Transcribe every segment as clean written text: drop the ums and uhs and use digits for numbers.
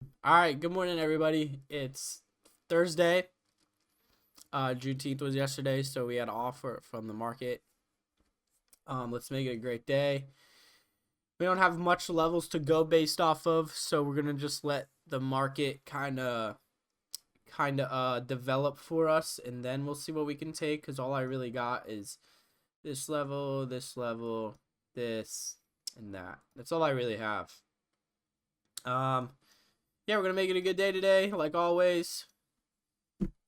All right, good morning, everybody. It's Thursday. Juneteenth was yesterday, so we had an offer from the market. Let's make it a great day. We don't have much levels to go based off of, so we're gonna just let the market kind of develop for us, and then we'll see what we can take. Cause all I really got is this level, this, and that. That's all I really have. Yeah, we're gonna make it a good day today, like always.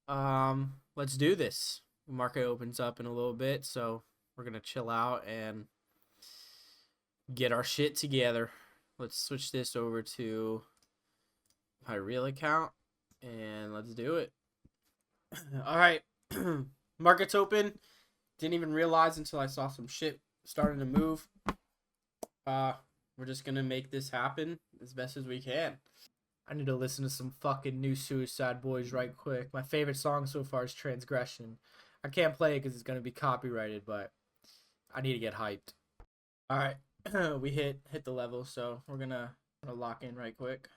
Let's do this. The market opens up in a little bit, so we're gonna chill out and get our shit together. Let's switch this over to my real account and let's do it. All right, market's open. Didn't even realize until I saw some shit starting to move. We're just gonna make this happen as best as we can. I need to listen to some fucking new Suicide Boys right quick. My favorite song so far is Transgression. I can't play it because it's going to be copyrighted, but I need to get hyped. Alright, we hit the level, so we're gonna lock in right quick.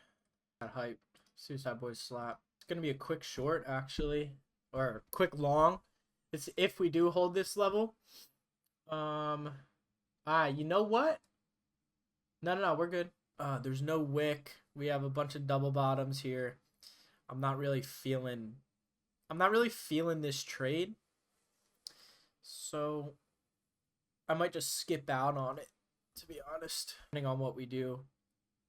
Got hyped. Suicide Boys slap. It's going to be a quick short, actually. Or quick long. It's if we do hold this level. You know what? No, we're good. There's no wick. We have a bunch of double bottoms here. I'm not really feeling this trade. So I might just skip out on it, to be honest. Depending on what we do.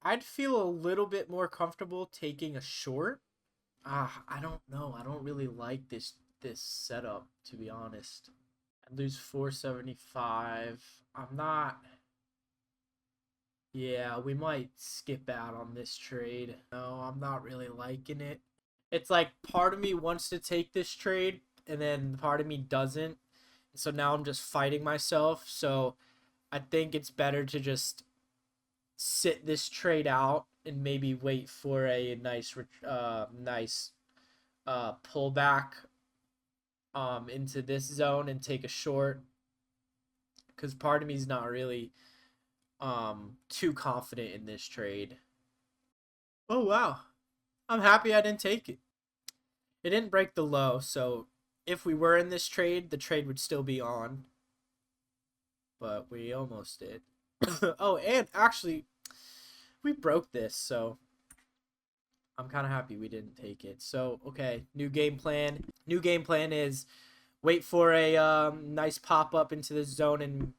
I'd feel a little bit more comfortable taking a short. I don't know. I don't really like this setup, to be honest. I'd lose 475. I'm not. Yeah, we might skip out on this trade. No, I'm not really liking it. It's like part of me wants to take this trade, and then part of me doesn't. So now I'm just fighting myself. So I think it's better to just sit this trade out and maybe wait for a nice pullback into this zone and take a short. Because part of me is not really too confident in this trade. Oh wow, I'm happy I didn't take it. It didn't break the low, so if we were in this trade, the trade would still be on, but we almost did. Oh, and actually we broke this, so I'm kind of happy we didn't take it. So okay, new game plan is wait for a nice pop up into this zone and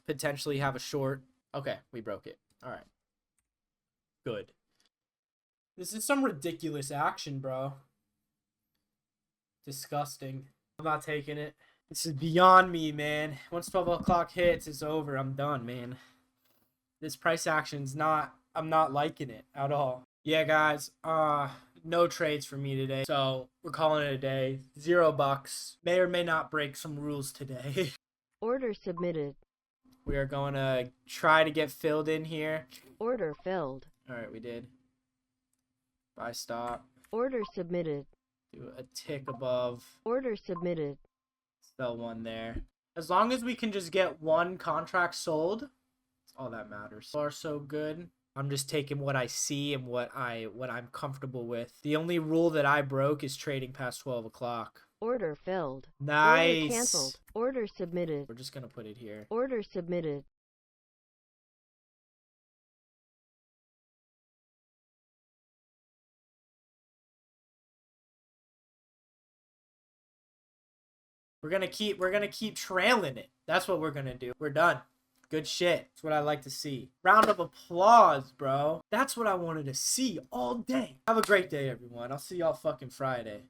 potentially have a short. Okay, we broke it. All right. Good. This is some ridiculous action, bro. Disgusting. I'm not taking it. This is beyond me, man. Once 12 o'clock hits, it's over. I'm done, man. This price action's not... I'm not liking it at all. Yeah, guys. No trades for me today. So, we're calling it a day. $0. May or may not break some rules today. Order submitted. We are going to try to get filled in here. Order filled. Alright, we did. Buy stop. Order submitted. Do a tick above. Order submitted. Sell one there. As long as we can just get one contract sold, that's all that matters. So far, so good. I'm just taking what I see and what I'm comfortable with. The only rule that I broke is trading past 12 o'clock. Order filled. Nice. Order canceled. Order submitted. We're just gonna put it here. Order submitted. We're gonna keep trailing it. That's what we're gonna do. We're done. Good shit. That's what I like to see. Round of applause, bro. That's what I wanted to see all day. Have a great day, everyone. I'll see y'all fucking Friday.